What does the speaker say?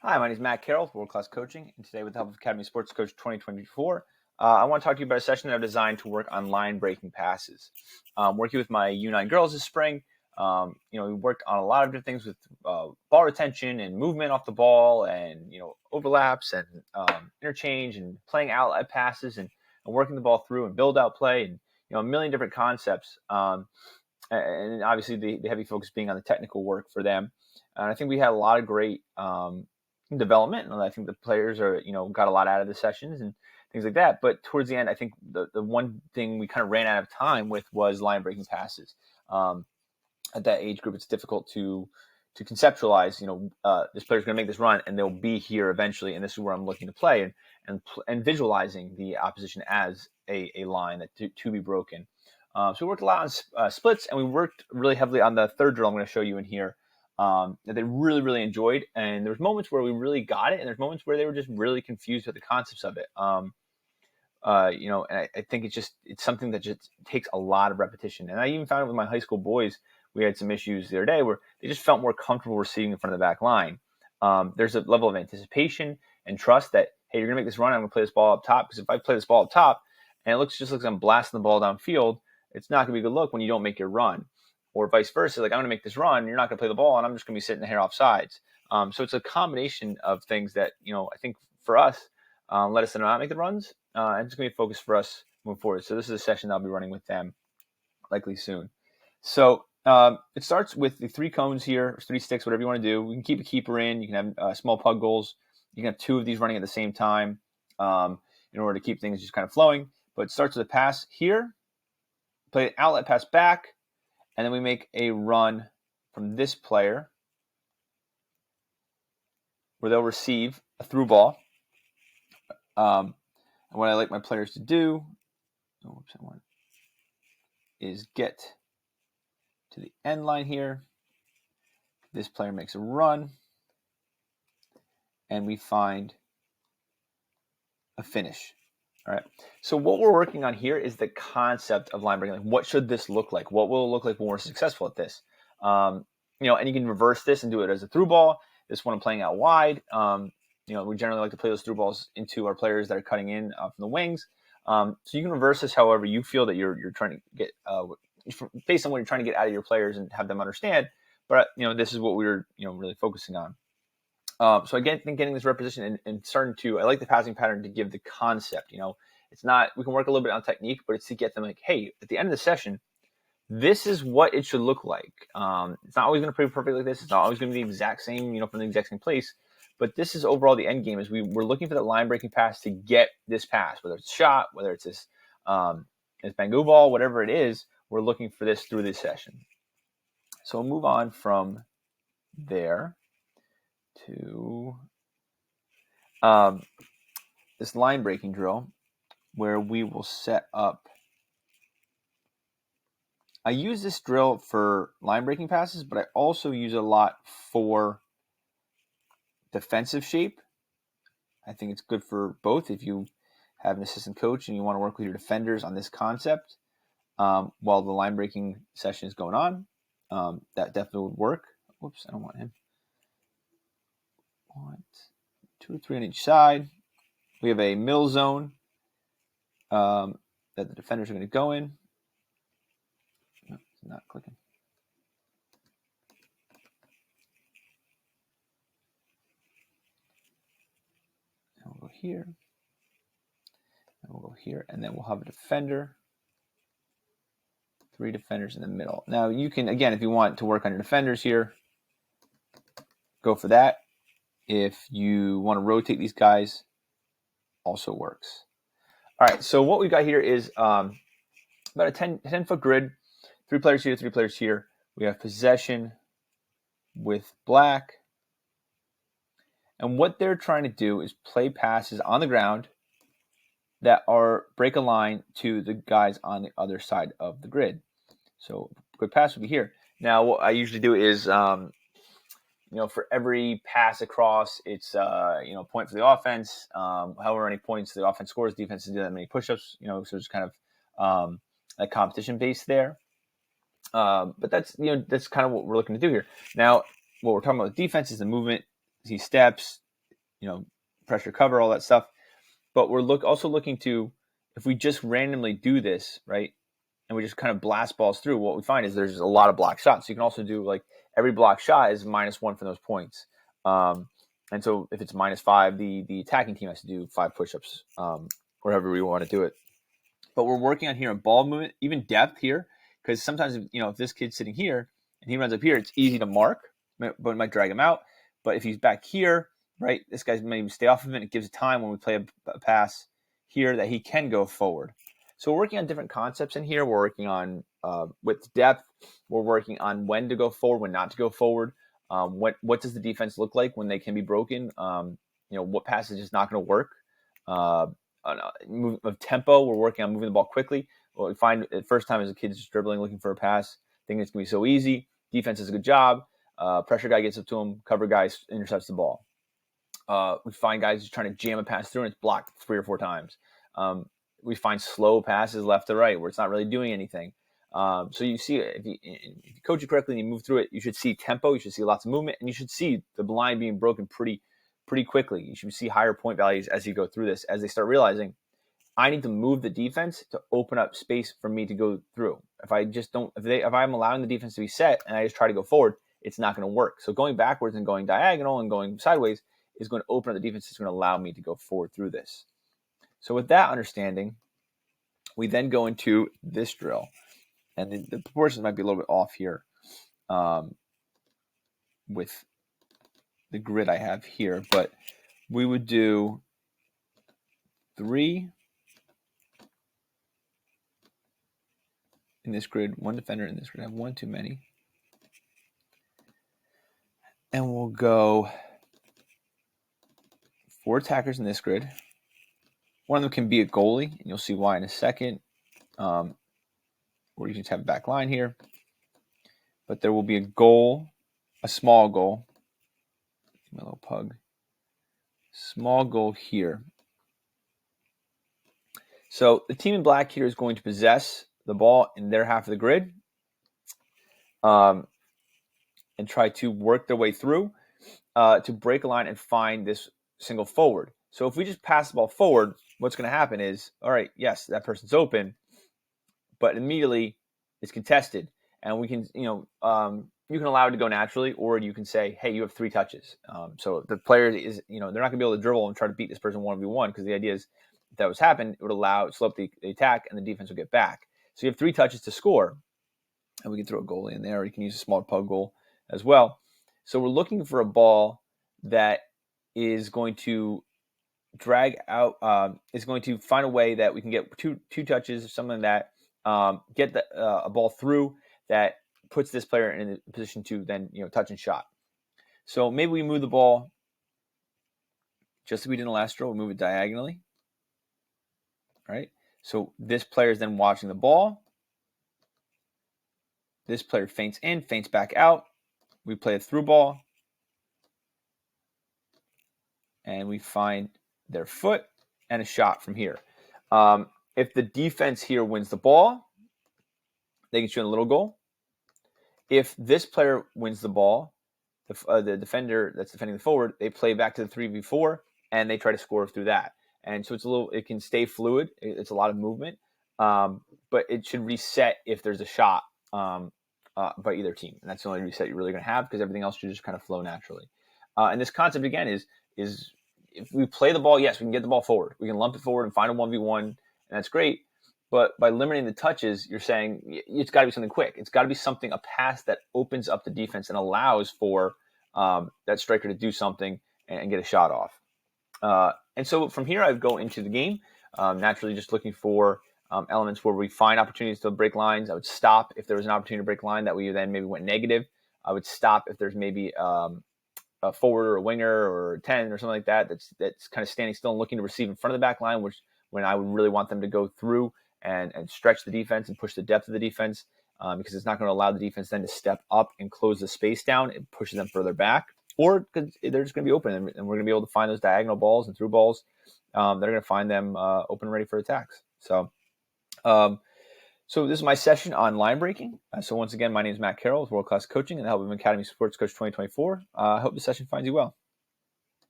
Hi, my name is Matt Carroll with World Class Coaching, and today with the help of Academy Sports Coach 2024, I want to talk to you about a session that I've designed to work on line breaking passes. Working with my U9 girls this spring, we worked on a lot of different things with ball retention and movement off the ball, and overlaps and interchange and playing outlet passes and working the ball through and build out play and a million different concepts. And obviously the heavy focus being on the technical work for them. And I think we had a lot of great development, and I think the players are got a lot out of the sessions and things like that. But towards the end, I think the one thing we kind of ran out of time with was line breaking passes. At that age group, it's difficult to conceptualize. This player's going to make this run, and they'll be here eventually, and this is where I'm looking to play, and visualizing the opposition as a line that to be broken. So we worked a lot on splits, and we worked really heavily on the third drill I'm going to show you in here. That they really, really enjoyed. And there's moments where we really got it, and there's moments where they were just really confused with the concepts of it. And I think it's something that just takes a lot of repetition. And I even found it with my high school boys. We had some issues the other day where they just felt more comfortable receiving in front of the back line. There's a level of anticipation and trust that, hey, you're going to make this run, I'm going to play this ball up top. Because if I play this ball up top and it looks like I'm blasting the ball downfield, it's not going to be a good look when you don't make your run. Or vice versa, like I'm going to make this run, you're not going to play the ball, and I'm just going to be sitting here off sides. So it's a combination of things that, I think for us, let us not make the runs, and it's going to be a focus for us moving forward. So this is a session that I'll be running with them likely soon. So it starts with the 3 cones here, 3 sticks, whatever you want to do. We can keep a keeper in. You can have small pug goals. You can have 2 of these running at the same time in order to keep things just kind of flowing. But it starts with a pass here, play an outlet pass back, and then we make a run from this player where they'll receive a through ball. And what I like my players to do is get to the end line here. This player makes a run, and we find a finish. All right. So what we're working on here is the concept of line breaking. Like, what should this look like? What will it look like when we're successful at this? And you can reverse this and do it as a through ball. This one I'm playing out wide. We generally like to play those through balls into our players that are cutting in from the wings. So you can reverse this however you feel that you're trying to get based on what you're trying to get out of your players and have them understand. But this is what we're really focusing on. So again, I think getting this repetition and starting to, I like the passing pattern to give the concept. It's not, we can work a little bit on technique, but it's to get them like, hey, at the end of the session, this is what it should look like. It's not always going to be perfect like this. It's not always going to be the exact same, from the exact same place. But this is overall the end game. Is we're looking for that line breaking pass to get this pass, whether it's a shot, whether it's this bangoo ball, whatever it is. We're looking for this through this session. So we'll move on from there to this line breaking drill where we will set up. I use this drill for line breaking passes, but I also use it a lot for defensive shape. I think it's good for both if you have an assistant coach and you want to work with your defenders on this concept while the line breaking session is going on. That definitely would work. Whoops, I don't want him. 1, 2 or 3 on each side. We have a middle zone that the defenders are going to go in. No, it's not clicking. And we'll go here. And we'll go here. And then we'll have a defender. 3 defenders in the middle. Now you can, again, if you want to work on your defenders here, go for that. If you want to rotate these guys, also works. All right, so what we've got here is about a 10-foot grid, 3 players here, 3 players here. We have possession with black. And what they're trying to do is play passes on the ground that are break a line to the guys on the other side of the grid. So a good pass would be here. Now what I usually do is for every pass across, it's point for the offense. However many points the offense scores, defense doesn't do that many push-ups. So it's kind of a competition base there. But that's kind of what we're looking to do here. Now, what we're talking about with defense is the movement. He steps, pressure cover, all that stuff. But we're also looking to, if we just randomly do this, right, and we just kind of blast balls through, what we find is there's a lot of block shots. So you can also do like every block shot is -1 for those points. And so if it's -5, the attacking team has to do 5 push-ups, wherever we want to do it. But we're working on here on ball movement, even depth here, because sometimes if this kid's sitting here and he runs up here, it's easy to mark, but it might drag him out. But if he's back here, right, this guy's maybe stay off of it. It gives time when we play a pass here that he can go forward. So we're working on different concepts in here. We're working on width, depth. We're working on when to go forward, when not to go forward. What does the defense look like when they can be broken? What passage is not going to work? Of tempo, we're working on moving the ball quickly. What we find the first time as a kid's just dribbling, looking for a pass, thinking it's going to be so easy. Defense does a good job. Pressure guy gets up to him. Cover guy intercepts the ball. We find guys just trying to jam a pass through and it's blocked 3 or 4 times. We find slow passes left to right where it's not really doing anything. So you see, if you coach it correctly and you move through it, you should see tempo, you should see lots of movement, and you should see the line being broken pretty quickly. You should see higher point values as you go through this, as they start realizing, I need to move the defense to open up space for me to go through. If I just don't, if I'm allowing the defense to be set and I just try to go forward, it's not going to work. So going backwards and going diagonal and going sideways is going to open up the defense. It's going to allow me to go forward through this. So with that understanding, we then go into this drill. And the proportions might be a little bit off here with the grid I have here. But we would do 3 in this grid, 1 defender in this grid. I have 1 too many. And we'll go 4 attackers in this grid. One of them can be a goalie, and you'll see why in a second. Or you can just have a back line here. But there will be a goal, a small goal. My little pug. Small goal here. So the team in black here is going to possess the ball in their half of the grid and try to work their way through to break a line and find this single forward. So if we just pass the ball forward, what's going to happen is, all right, yes, that person's open, but immediately it's contested, and we can, you can allow it to go naturally, or you can say, hey, you have 3 touches. So the player is, they're not going to be able to dribble and try to beat this person 1v1, because the idea is if that was happen, it would slow up the attack, and the defense will get back. So you have 3 touches to score, and we can throw a goalie in there, or you can use a small pug goal as well. So we're looking for a ball that is going to drag out, is going to find a way that we can get two touches, something that get a ball through that puts this player in a position to then touch and shot. So maybe we move the ball just as we did in the last drill. We move it diagonally. Right? So this player is then watching the ball. This player feints in, feints back out. We play a through ball. And we find their foot and a shot from here. If the defense here wins the ball, they can shoot a little goal. If this player wins the ball, the defender that's defending the forward, they play back to the 3v4 and they try to score through that. And so it can stay fluid. It's a lot of movement, but it should reset if there's a shot by either team. And that's the only reset you're really going to have, because everything else should just kind of flow naturally. And this concept, again, is if we play the ball, yes, we can get the ball forward. We can lump it forward and find a 1v1, and that's great. But by limiting the touches, you're saying it's got to be something quick. It's got to be something, a pass that opens up the defense and allows for that striker to do something and get a shot off. And so from here, I go into the game, naturally just looking for elements where we find opportunities to break lines. I would stop if there was an opportunity to break line that we then maybe went negative. I would stop if there's maybe a forward or a winger or a 10 or something like that that's kind of standing still and looking to receive in front of the back line, which when I would really want them to go through and stretch the defense and push the depth of the defense, because it's not going to allow the defense then to step up and close the space down. It pushes them further back, or because they're just going to be open, and we're going to be able to find those diagonal balls and through balls. They're going to find them open and ready for attacks. So this is my session on line breaking. So once again, my name is Matt Carroll with World Class Coaching and the help of Academy Sports Coach 2024. I hope the session finds you well.